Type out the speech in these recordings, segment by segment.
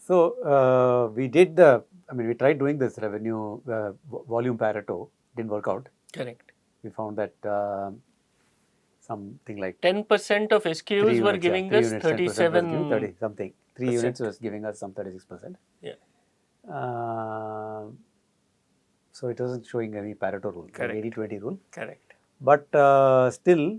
So, we tried doing this revenue volume Pareto, didn't work out. Correct. We found that something like 10% of SKUs were giving us 37 30 something. 3 units was giving us some 36%. Yeah. So it wasn't showing any Pareto rule, Correct. 80-20 rule. Correct. But still,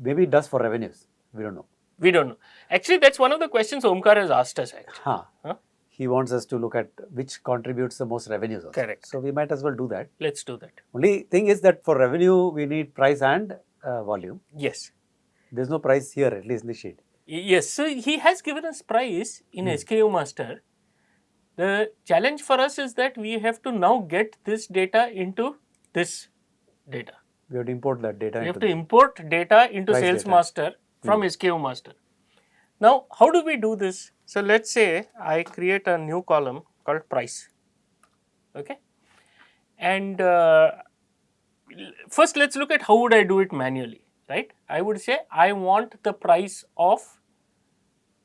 maybe it does for revenues. We don't know. We don't know. Actually, that's one of the questions Omkar has asked us actually. Huh? He wants us to look at which contributes the most revenues also. Correct. So we might as well do that. Let's do that. Only thing is that for revenue, we need price and volume. Yes. There's no price here, at least in the sheet. Yes. So he has given us price in SKU Master. The challenge for us is that we have to now get this data into this data. We have to import that data. We have to import data into Price Sales data. Master from SKU Master. Now, how do we do this? So, let's say I create a new column called price. Okay. And first, let's look at how would I do it manually, right? I would say I want the price of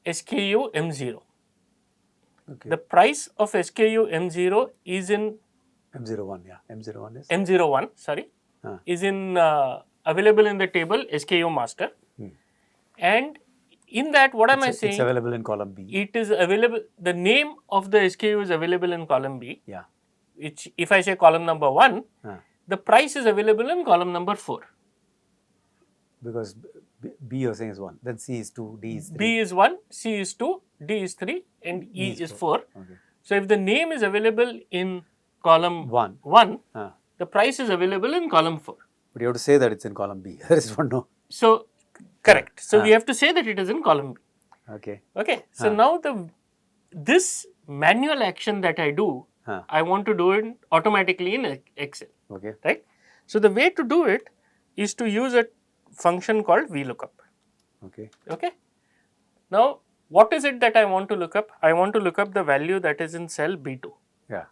SKU M0. Okay. The price of SKU M0 is in M01, yeah. M01 is? M01, sorry, is in available in the table SKU Master. And in that, what am I saying? It's available in column B. It is available, the name of the SKU is available in column B. Yeah. Which, if I say column number 1, the price is available in column number 4. Because B you're saying is 1, then C is 2, D is 3. B is 1, C is 2, D is 3, and E is 4. Okay. So, if the name is available in column 1, the price is available in column 4. But you have to say that it's in column B. There is one no. So, correct. So, we have to say that it is in column B. Okay. Okay. So, now this manual action that I do, I want to do it automatically in Excel. Okay. Right. So, the way to do it is to use a function called Vlookup. Okay. Okay. Now, what is it that I want to look up? I want to look up the value that is in cell B2. Yeah.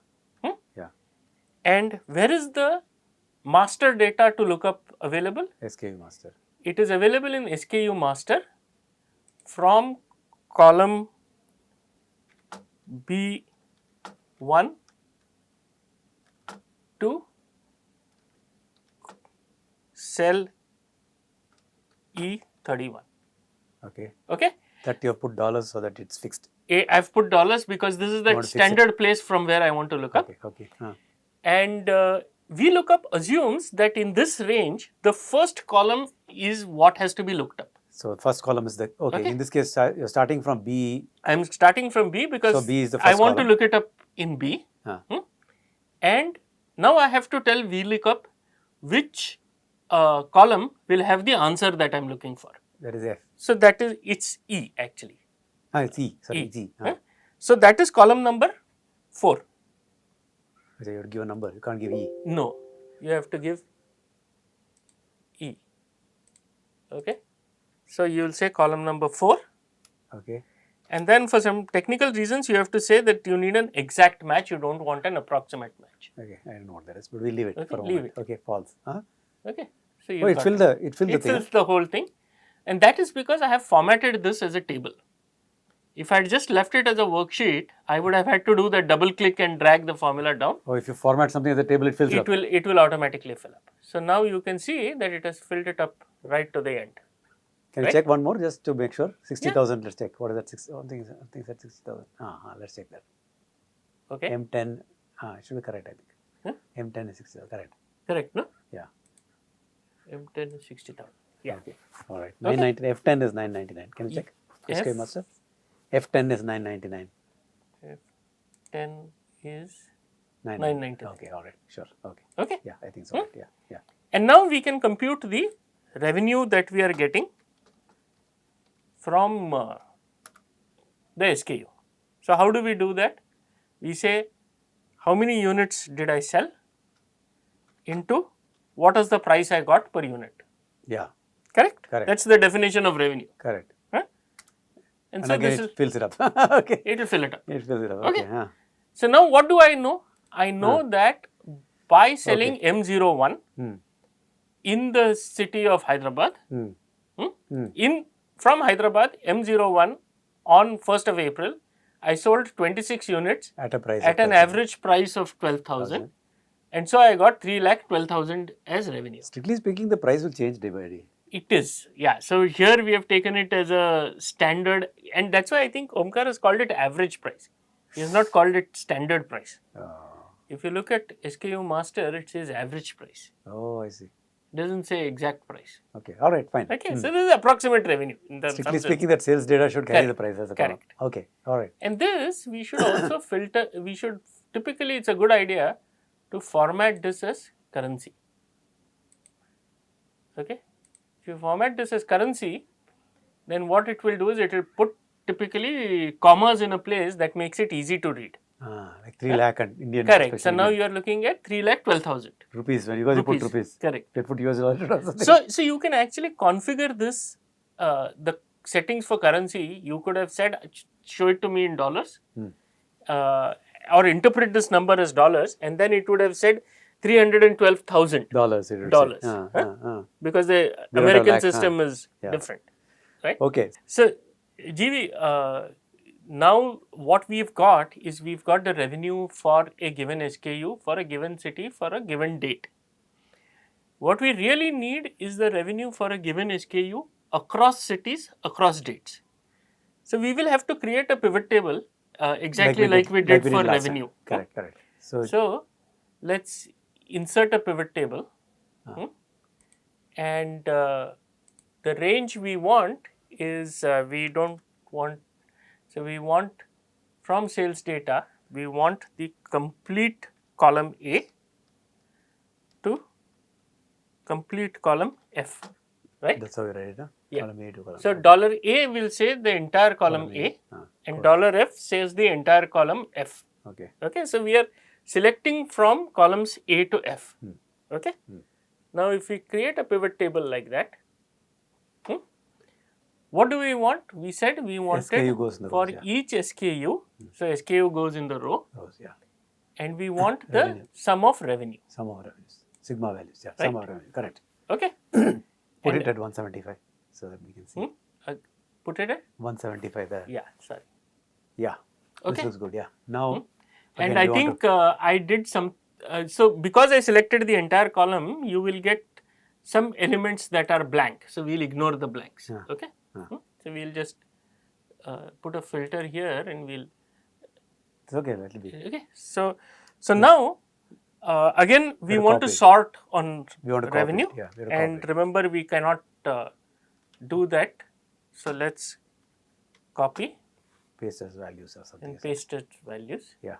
Yeah. And where is the master data to look up available? SKU Master. It is available in SKU Master from column B1 to cell E31. Okay. Okay. That you have put dollars so that it's fixed. I've put dollars because this is the standard place from where I want to look up. Okay. And VLOOKUP assumes that in this range, the first column is what has to be looked up. So, first column is the, okay. In this case, you're starting from B. I'm starting from B because so B is the first I want column. to look it up in B. And now I have to tell VLOOKUP which column will have the answer that I'm looking for. That is F. So, that is, it's E actually. It's E, sorry, E. it's E. So, that is column number 4. So, you have to give a number, you can't give E. No, you have to give E. Okay. So, you will say column number 4. Okay. And then for some technical reasons, you have to say that you need an exact match, you don't want an approximate match. Okay, I don't know what that is, but we'll leave it Okay, for a leave moment. it. Okay, false. Okay. So, it fills the thing. It fills the whole thing. And that is because I have formatted this as a table. If I had just left it as a worksheet, I would have had to do the double click and drag the formula down. Or if you format something as a table, it fills it up. It will automatically fill up. So, now you can see that it has filled it up right to the end. Can you check one more just to make sure? 60,000, let's check. What is that? I think that's 60,000. Let's check that. Okay. M10, it should be correct, I think. M10 is 60,000, correct. Correct, no? Yeah. M10 is 60,000. Yeah. Okay. All right. 999. F10 is 999. Can you check? SKU Master. F10 is 999. F10 is 999. Okay. All right. Sure. Okay. Okay. Yeah, I think so. Right. Yeah. And now we can compute the revenue that we are getting from the SKU. So, how do we do that? We say how many units did I sell into what is the price I got per unit. Yeah. Correct? Correct. That's the definition of revenue. Correct. And so, again, it fills it up. Okay. It will fill it up. It fills it up. Okay. Okay. So, now what do I know? I know that by selling M01 in the city of Hyderabad, from Hyderabad, M01 on 1st of April, I sold 26 units At a price at of an 12,000. average price of 12,000, and so I got 3,12,000 as revenue. Strictly speaking, the price will change day by day. It is, yeah. So here we have taken it as a standard, and that's why I think Omkar has called it average price. He has not called it standard price. If you look at SKU Master, it says average price. Oh, I see. It doesn't say exact price. Okay, all right, fine. Okay, so this is approximate revenue. In the Strictly speaking, that sales data should carry the price as a column. Correct. Okay, all right. And this, we should also filter, typically it's a good idea to format this as currency. Okay. If you format this as currency, then what it will do is it will put typically commas in a place that makes it easy to read. Like 3 lakh and Indian. Correct. So now you are looking at 3,12,000 rupees. When you put rupees. Correct. You put US dollars or something. So you can actually configure this, the settings for currency. You could have said, show it to me in dollars, or interpret this number as dollars, and then it would have said $312,000. Dollars. Because the American system is different, right? Okay. So, GV, now what we've got is we've got the revenue for a given SKU, for a given city, for a given date. What we really need is the revenue for a given SKU across cities, across dates. So, we will have to create a pivot table exactly like we did for revenue. Correct. So, let's insert a pivot table, and the range we want is we want from sales data, we want the complete column A to complete column F, right? That's how we write it, huh? Yeah. Column A to column So, $A will say the entire column A, and $F says the entire column F. Okay, so we are selecting from columns A to F. Okay. Now, if we create a pivot table like that, what do we want? We said we wanted for each SKU. So, SKU goes in the row, and we want the sum of revenue. Sum of revenues, sigma values, sum of revenue, correct. Okay. Put it at 175 so that we can see. Put it at 175 there. Yeah, sorry. Yeah. Okay. This looks good. Yeah. Now. And I think I did some. So because I selected the entire column, you will get some elements that are blank. So we'll ignore the blanks. Okay. So we'll just put a filter here, and we'll. It's okay. Let it be. Okay. So now. Again, we want to sort on revenue, and remember we cannot do that. So let's copy, paste as values or something, and paste as values. Yeah.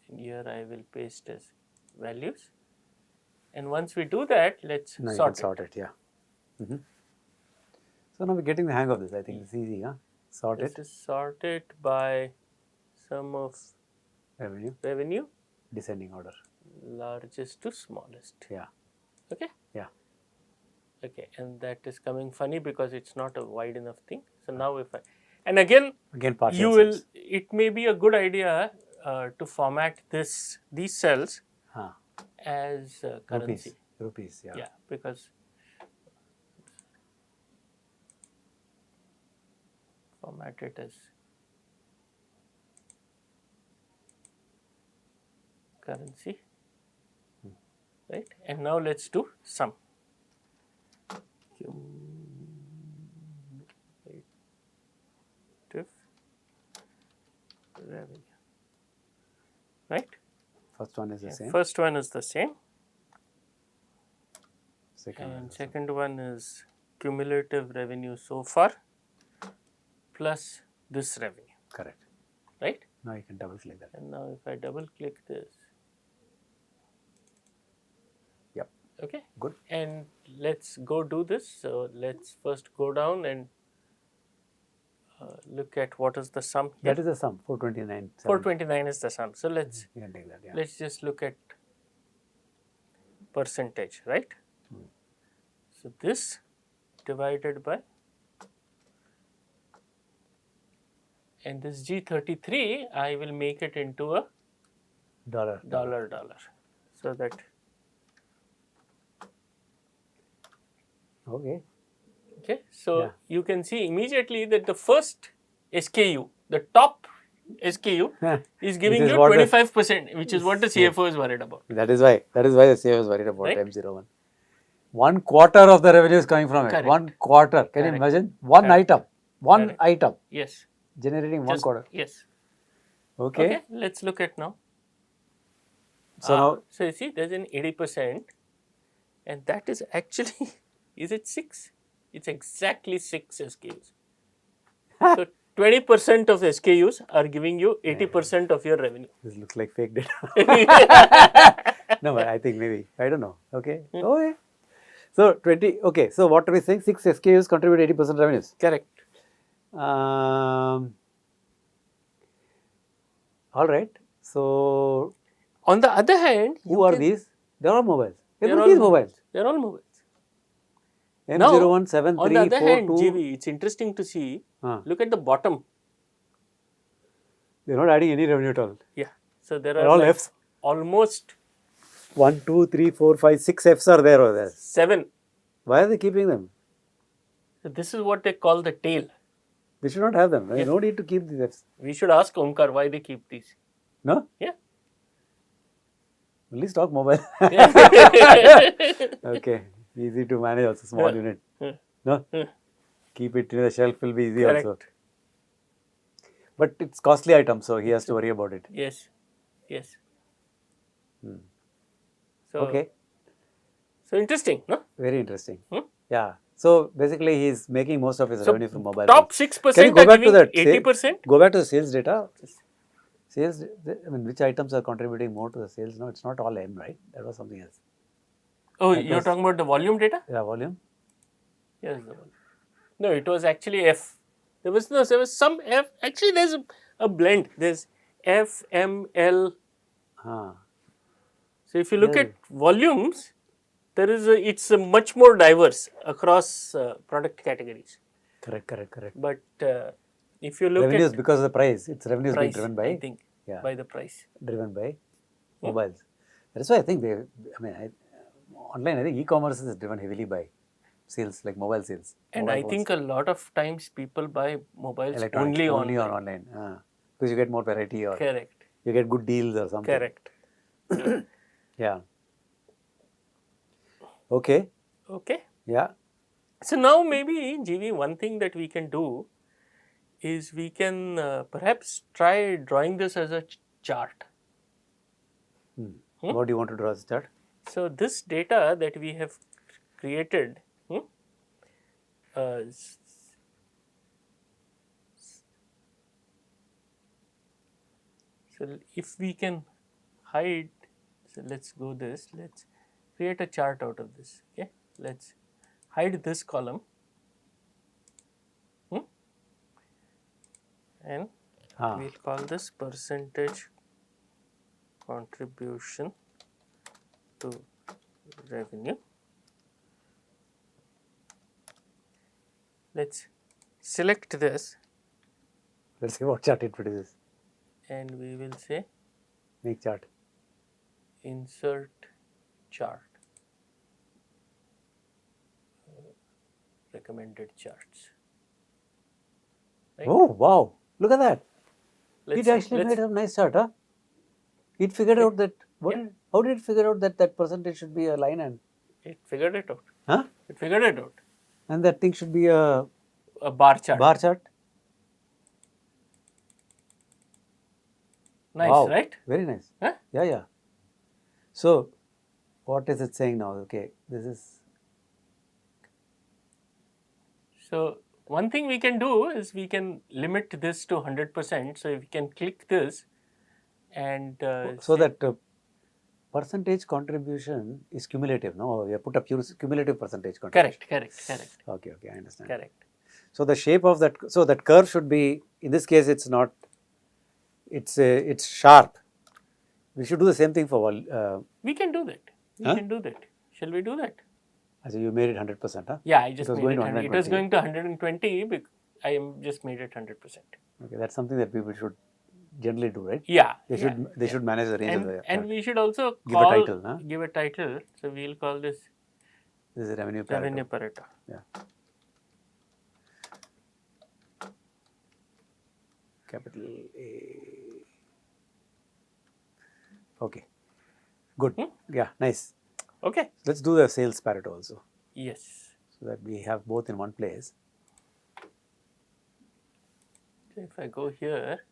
And here I will paste as values, and once we do that, let's sort it. Yeah. So now we're getting the hang of this. I think it's easy, huh? Sort it. This is sorted by sum of revenue. Descending order. Largest to smallest. Yeah. Okay? Yeah. Okay, and that is coming funny because it's not a wide enough thing. So now if I, and again you will, it may be a good idea to format these cells as currency. Rupees, yeah. Yeah, because format it as currency, right? And now let's do sum. Cumulative revenue, right? First one is the same. First one is the same. Second one is cumulative revenue so far plus this revenue. Correct. Right? Now you can double click that. And now if I double click this. Yep. Okay. Good. And let's go do this. So let's first go down and look at what is the sum here. That is the sum, 429. 429 is the sum. So let's you can take that, yeah. Let's just look at percentage, right? So this divided by, and this G33, I will make it into a dollar. So that. Okay. Okay, so Yeah. you can see immediately that the first SKU, the top SKU, is giving is you what the- 25%, which is what the CFO is worried about. That is why the CEO is worried about Right. M01. 1/4 of the revenue is coming from it. Correct. 1/4. Can you Correct. imagine? One Correct. item. One Correct. item Yes. generating Just- 1/4. Yes. Okay. Okay, let's look at now. So now, So you see, there's an 80%, and that is actually, is it 6? It's exactly 6 SKUs. So 20% of SKUs are giving you 80% of your revenue. this looks like fake data. No, but I think maybe. I don't know. Okay. Okay. So 20. Okay. So what are we saying? 6 SKUs contribute 80% revenues. Correct. All right. So On the other hand, who are these? They are all mobiles. They're Everybody is all mobiles. They're all mobiles. M01, Now, 7, on 3, the other 4, hand, 2. GV, it's interesting to see. Look at the bottom. They're not adding any revenue at all. Yeah. So there They're are all like Fs. almost 1, 2, 3, 4, 5, 6 Fs are there over there. 7. Why are they keeping them? So this is what they call the tail. They should not have them. Right? No need to keep these Fs. We should ask Omkar why they keep these. No? Yeah. Only stock mobile. Okay. Easy to manage also, small unit. No? Keep it in the shelf will be easy Correct. also. But it's costly item, so he has to worry about it. Yes. Yes. So, Okay. So interesting, no? Very interesting. Yeah. So basically he is making most of his revenue from mobile. Top phones. 6% Can you go are back to giving that? 80%. Go back to the sales data. Sales, I mean, which items are contributing more to the sales? No, it's not all M, right? That was something else. Oh, That you're was- talking about the volume data? Yeah, volume. Yes, the volume. No, it was actually F. There was some F. Actually, there's a blend. There's F, M, L. Ah. So if you look at volumes, it's much more diverse across product categories. Correct. But if you look Revenues at because of the price. It's revenues being price, driven by. I think, Yeah. by the price. Driven by mobiles. That's why I think online, I think e-commerce is driven heavily by sales, like mobile sales. And mobile I phones. think a lot of times people buy mobiles Electronics, only on online. online. Because you get more variety or Correct. you get good deals or something. Correct. Yeah. Okay. Okay. Yeah. So now maybe GV, one thing that we can do is we can perhaps try drawing this as a chart. What do you want to draw as a chart? So this data that we have created, so if we can hide, so let's go this, let's create a chart out of this. Okay, let's hide this column, and we'll call this percentage contribution to revenue. Let's select this Let's see what chart it produces. and we will say Make chart. insert chart, recommended charts. Right? Oh, wow. Look at that. Let's It actually made a nice chart, huh? It figured out that, how did it figure out that that percentage should be a line and, it figured it out. huh? It figured it out. And that thing should be a bar chart. bar chart? Nice, Wow. right? Very nice. Huh? Yeah. So, what is it saying now? Okay, this is. So one thing we can do is we can limit this to 100%. So if we can click this and So that percentage contribution is cumulative, no? We have put a cumulative percentage contribution. correct. Okay, I understand. Correct. So the shape of that, so that curve should be, in this case, it's not, it's sharp. We should do the same thing for We can do that. We can do that. Shall we do that? so you made it 100%, huh? Yeah, I just was made going it to 100. It was going to 120. I just made it 100%. Okay, that's something that people should generally do, right? Yeah. They should manage the range of the And we should also give a title, huh? give a title. So we'll call this This is revenue Pareto. revenue Pareto. Yeah. capital A. Okay, good. Yeah, nice. Okay. Let's do the sales Pareto also, Yes. so that we have both in one place. So if I go here,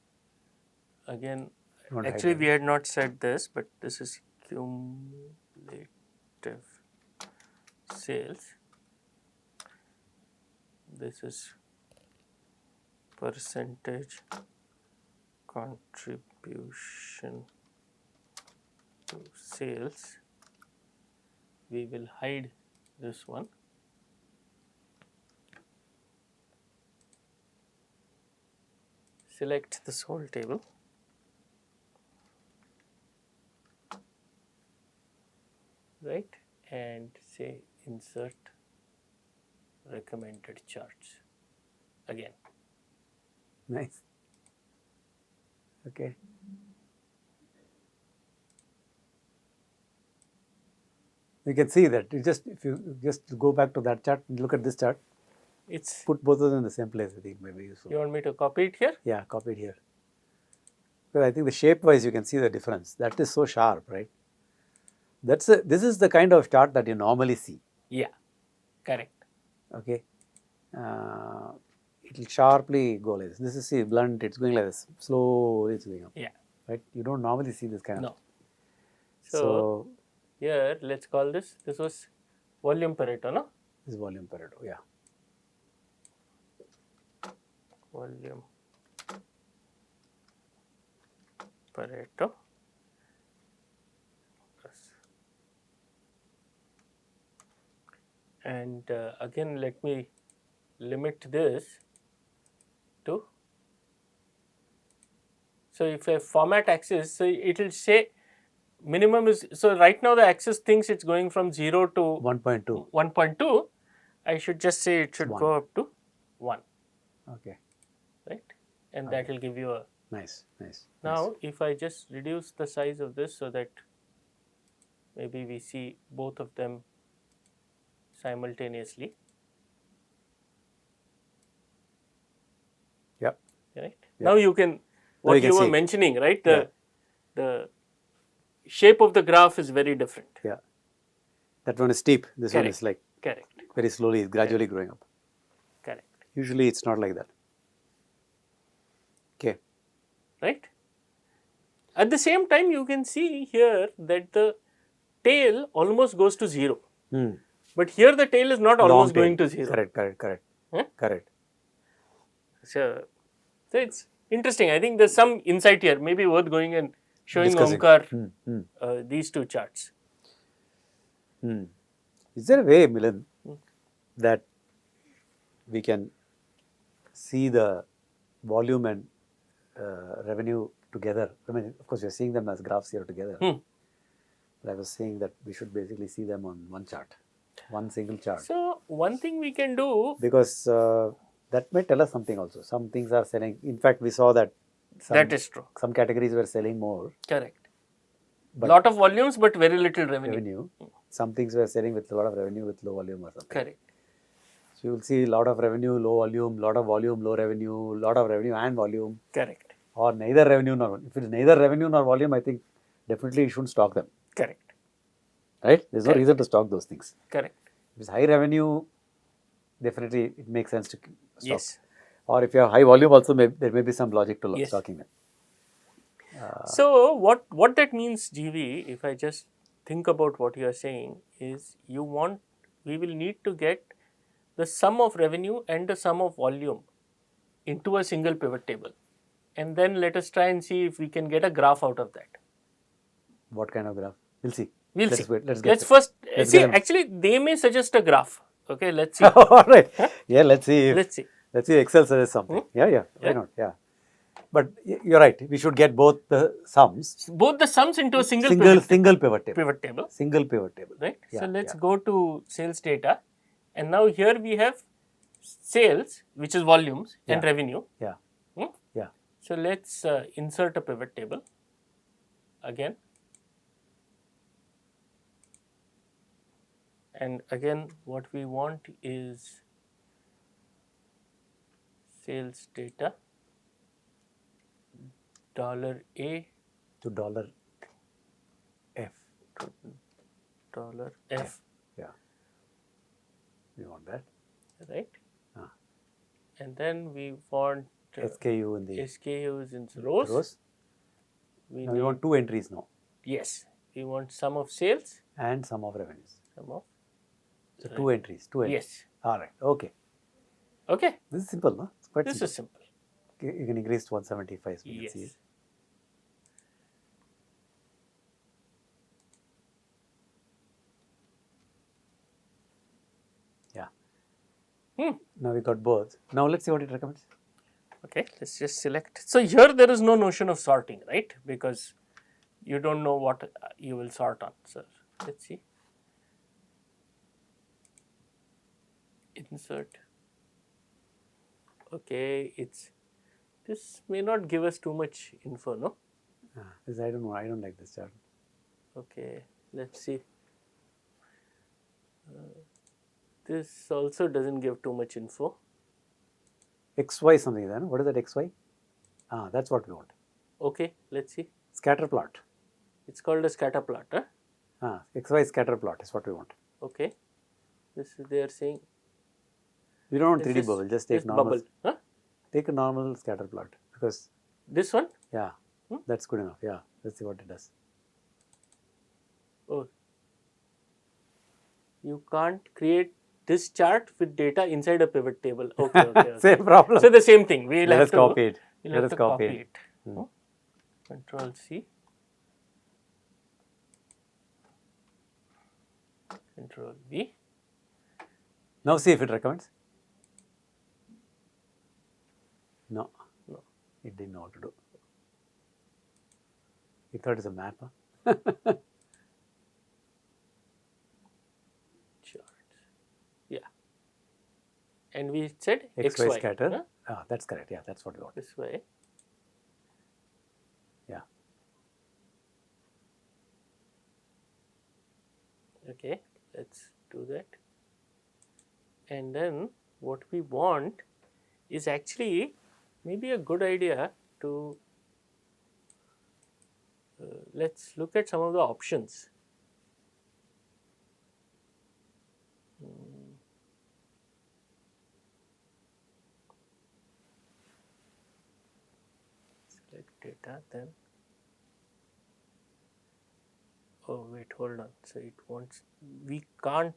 again, Don't actually hide we had not said this, but this is cumulative sales. This is percentage contribution to sales. We will hide this one. Select this whole table. Right, and say insert recommended charts again. Nice. Okay. You can see that if you just go back to that chart and look at this chart, It's, put both of them in the same place. I think may be useful. you want me to copy it here? Yeah, copy it here. Because I think the shape wise you can see the difference. That is so sharp, right? This is the kind of chart that you normally see. Yeah, correct. Okay. It will sharply go like this. This is, see, blunt, it's going like this. Slowly it's going up. Yeah. Right? You don't normally see this kind of. No. So, here let's call this was volume Pareto, no? This is volume Pareto, yeah. Volume Pareto. And again, let me limit this to, so if I format axis, so it will say minimum is, so right now the axis thinks it's going from 0 to 1.2. 1.2. I should just say it should go up to 1. Okay. Right, and that will give you a. Nice, nice. Now, if I just reduce the size of this so that maybe we see both of them simultaneously. Yep. Right. Now you can, what you you were see. mentioning, right? The shape of the graph is very different. Yeah. That one is steep. This one is like Correct. very slowly, gradually growing up. Correct. Usually it's not like that. Okay. Right. At the same time, you can see here that the tail almost goes to 0. But here the tail is not almost going to 0. Correct. Correct. So it's interesting. I think there's some insight here. Maybe worth going and showing Discussing. Omkar these two charts. Is there a way, Milind, that we can see the volume and revenue together? I mean, of course, we are seeing them as graphs here together. But I was saying that we should basically see them on one chart, one single chart. So one thing we can do, because that may tell us something also. Some things are selling. In fact, we saw that that is true. some categories were selling more. Correct. But lot of volumes, but very little revenue. Some things were selling with a lot of revenue with low volume or something. Correct. So you will see a lot of revenue, low volume, lot of volume, low revenue, lot of revenue and volume. Correct. Or neither revenue nor volume. If it is neither revenue nor volume, I think definitely you shouldn't stock them. Correct. Right? There's no reason to stock those things. Correct. If it's high revenue, definitely it makes sense to stock. Yes. Or if you have high volume also, there may be some logic to stocking them. So what that means, GV, if I just think about what you are saying, is we will need to get the sum of revenue and the sum of volume into a single pivot table. And then let us try and see if we can get a graph out of that. What kind of graph? We'll see. We'll see. Let's first see. Actually, they may suggest a graph. Okay, let's see. All right. Yeah, let's see. Let's see. Let's see. Excel suggests something. Yeah. Why not? Yeah. But you're right. We should get both the sums. Both the sums into a single pivot table. Pivot table. Single pivot table. Right. Yeah, so let's go to sales data, and now here we have sales, which is volumes, and revenue. Yeah. Yeah. So let's insert a pivot table again. And again, what we want is sales data $A to $F. to $F, Yeah. We want that. right? Ah. And then we want SKU in the SKUs in rows. Now we want 2 entries now. Yes, we want sum of sales. And sum of revenues. Sum of. So 2 entries. 2 entries. Yes. All right. Okay. Okay. This is simple, no? It's quite This simple. is simple. You can increase to 175. So we can Yes. see it. Yeah. Now we got both. Now let's see what it recommends. Okay, let's just select. So here there is no notion of sorting, right? Because you don't know what you will sort on. So let's see. Insert. Okay, this may not give us too much info, no? This I don't know. I don't like this chart. Okay, let's see. This also doesn't give too much info. XY something then. What is that XY? That's what we want. Okay, let's see. Scatter plot. It's called a scatter plot, huh? XY scatter plot is what we want. Okay. This is they are saying. We don't want this 3D is- bubble. Just this take normal. bubble, huh? Take a normal scatter plot because This one? yeah, that's good enough. Yeah, let's see what it does. Oh, you can't create this chart with data inside a pivot table. Okay, okay. Same problem. So the same thing. We'll Let have us to copy it. We'll Let have us to copy copy it. it. Control C. Control V. Now see if it recommends. No, No. it didn't know what to do. It thought it's a map. Huh? Charts. Yeah. And we said XY XY. scatter. That's correct. Yeah, that's what we want. This way. Yeah. Okay, let's do that. And then what we want is actually maybe a good idea to let's look at some of the options. Select data, then oh wait, hold on. So it wants, we can't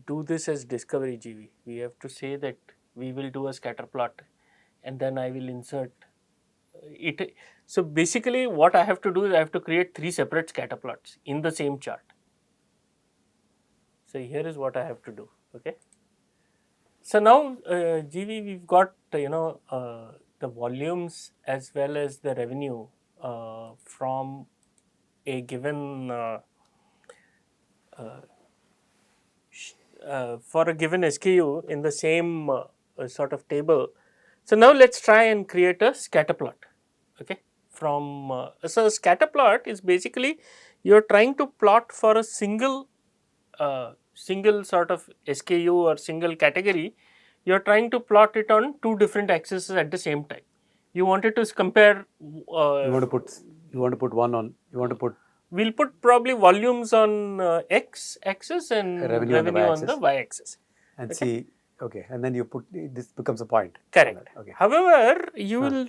do this as discovery GV. We have to say that we will do a scatter plot and then I will insert it. So basically what I have to do is I have to create 3 separate scatter plots in the same chart. So here is what I have to do. Okay. So now GV, we've got the volumes as well as the revenue from a given for a given SKU in the same sort of table. So now let's try and create a scatter plot. Okay, from so scatter plot is basically you're trying to plot for a single sort of SKU or single category. You're trying to plot it on 2 different axes at the same time. You wanted to compare. You want to put one on. You want to put. We'll put probably volumes on X axis and revenue on the Y axis. And see, okay, and then you put, this becomes a point. Correct. Okay. However, you will,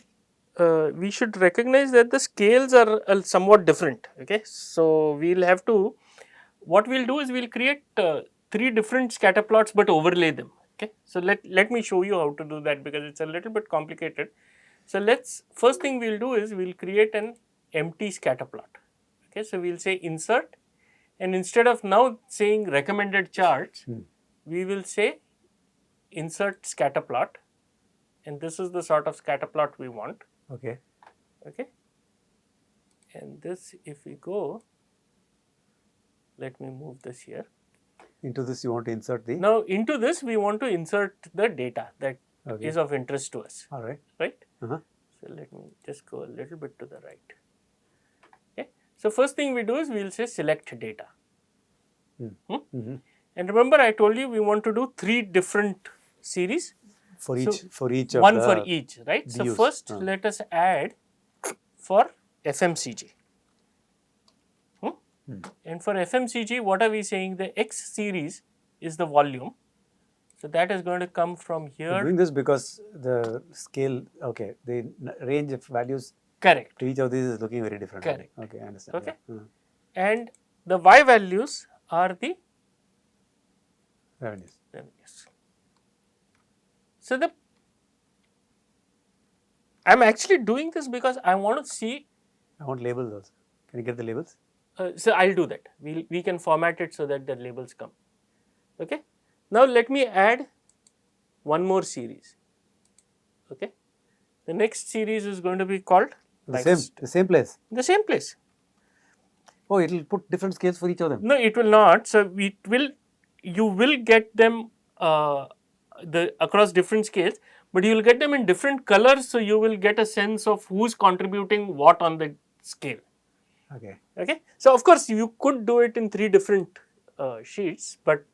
we should recognize that the scales are somewhat different. Okay, so we'll have to, what we'll do is we'll create 3 different scatter plots but overlay them. Okay, so let me show you how to do that because it's a little bit complicated. So first thing we'll do is we'll create an empty scatter plot. Okay, so we'll say insert, and instead of now saying recommended charts, we will say insert scatter plot, and this is the sort of scatter plot we want. Okay. Okay, and this, if we go, let me move this here. Into this you want to insert the. Now into this we want to insert the data that is of interest to us. All right. Right. Uh-huh. So let me just go a little bit to the right. Okay. So first thing we do is we will say select data. And remember I told you we want to do 3 different series. For each of one the for each, right? views. So first let us add for FMCG. And for FMCG, what are we saying? The X series is the volume. So that is going to come from You're here. doing this because the scale, okay, the range of values Correct. to each of these is looking very different. Correct. Okay, I understand. Okay. Yeah. And the Y values are the Revenues. revenues. So I'm actually doing this because I want to see. I want labels also. Can you get the labels? So I'll do that. We can format it so that the labels come. Okay. Now let me add one more series. Okay. The next series is going to be called The same place. The same place. Oh, it will put different scales for each of them. No, it will not. So you will get them across different scales, but you will get them in different colors. So you will get a sense of who's contributing what on the scale. Okay. Okay. So of course you could do it in 3 different sheets, but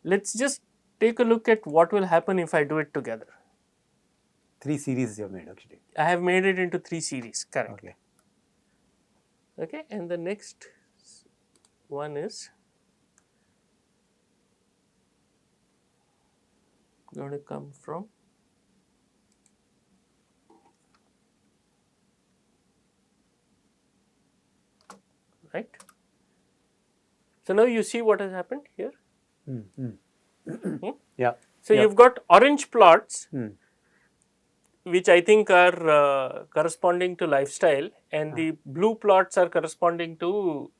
let's just take a look at what will happen if I do it together. 3 series you have made actually. I have made it into 3 series. Correct. Okay. Okay. And the next one is going to come from right. So now you see what has happened here. Yeah. So you've got orange plots, Hmm. which I think are corresponding to lifestyle, and the blue plots are corresponding to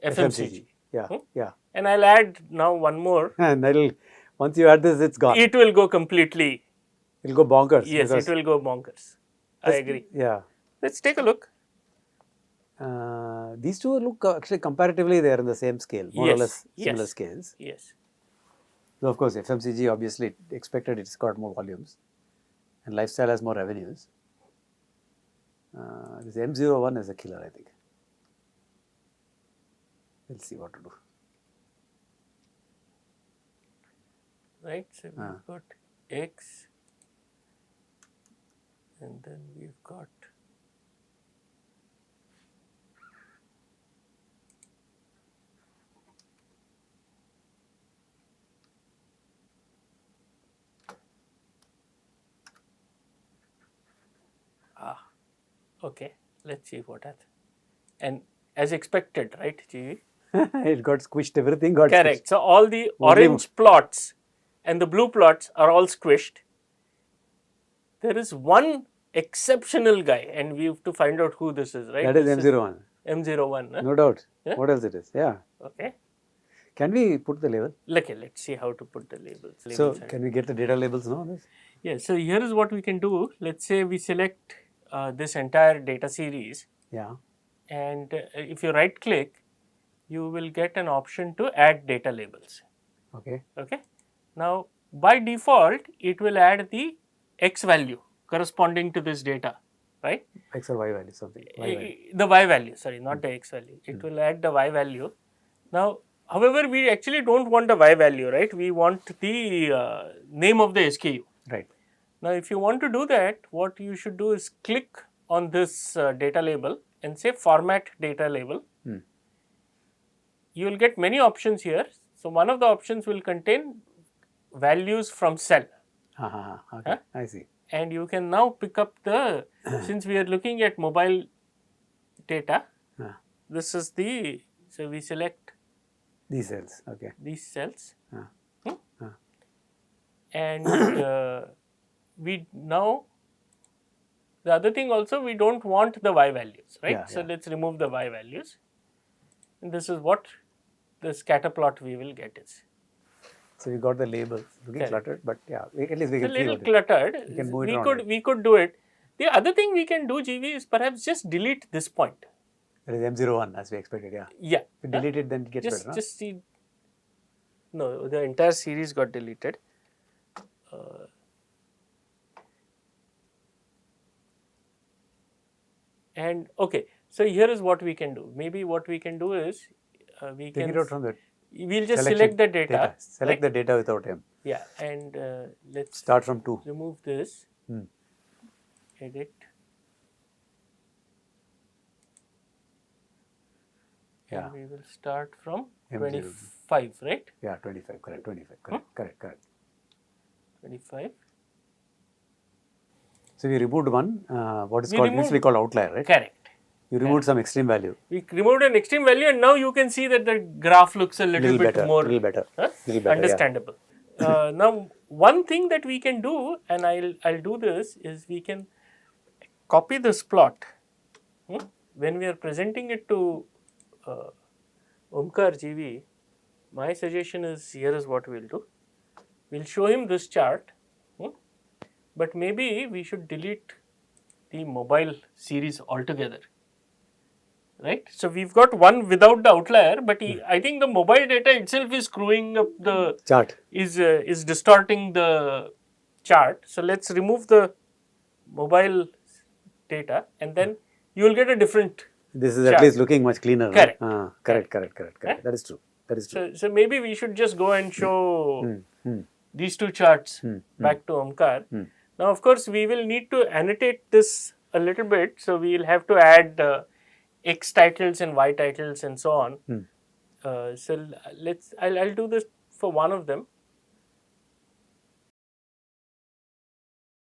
FMCG. Yeah. Yeah. And I'll add now one more. And that'll, once you add this, it's gone. It will go completely. It'll go bonkers. Yes, it will go bonkers. I agree. Yeah. Let's take a look. These two look actually comparatively they are in the same scale, more or less similar scales. Yes. So of course, FMCG obviously expected it's got more volumes, and lifestyle has more revenues. This M01 is a killer, I think. We'll see what to do. Right. So we've got X, and then we've got okay. Let's see what happens. And as expected, right, GV? It got squished, everything got Correct. squished. So all the orange plots and the blue plots are all squished. There is one exceptional guy, and we have to find out who this is, right? That is M01. M01. Huh? No doubt. Yeah? What else it is? Yeah. Okay. Can we put the label? Okay, let's see how to put the labels. So, can we get the data labels now on this? Yeah, so here is what we can do. Let's say we select this entire data series. Yeah. And if you right click, you will get an option to add data labels. Okay. Okay. Now, by default, it will add the X value corresponding to this data, right? X or Y value, something. Y value. The Y value, sorry, not the X value. It will add the Y value. Now, however, we actually don't want the Y value, right? We want the name of the SKU. Right. Now, if you want to do that, what you should do is click on this data label and say format data label. You will get many options here. So, one of the options will contain values from cell. Okay. I see. And you can now pick up the, since we are looking at mobile data, this is the, so we select these cells. Okay. these cells. Ah. And we now, the other thing also, we don't want the Y values, right? Yeah, so, yeah. let's remove the Y values. And this is what the scatter plot we will get is. So, you got the labels. Looking cluttered, but yeah, at least we It's a can see little what cluttered. We can move it around, We could do it. The other thing we can do, GV, is perhaps just delete this point. That is M01 as we expected, yeah. Yeah. If we delete it, then it gets Just, better, just see. No, the entire series got deleted. And okay, so here is what we can do. Maybe what we can do is we Take can. it out from the We'll just selection select the data. Select the data without M. Yeah, and let's Start from 2. remove this. Edit. Yeah. And we will start from M0. 25, right? Yeah, 25, correct, 25, correct. 25. So we removed one, what is We called, removed- usually called outlier, right? Correct. You removed some extreme value. We removed an extreme value, and now you can see that the graph looks a little bit more Little better. understandable. Now, one thing that we can do, and I'll do this, is we can copy this plot. When we are presenting it to Omkar GV, my suggestion is, here is what we'll do. We'll show him this chart, but maybe we should delete the mobile series altogether. Right? So we've got one without the outlier, but I think the mobile data itself is screwing up the Chart. Is distorting the chart. So let's remove the mobile data, and then you will get a different. This is chart. at least looking much cleaner. Correct. Right? Correct. That is true. So maybe we should just go and show these two charts back to Omkar. Now, of course, we will need to annotate this a little bit. So we will have to add X titles and Y titles and so on. So I'll do this for one of them.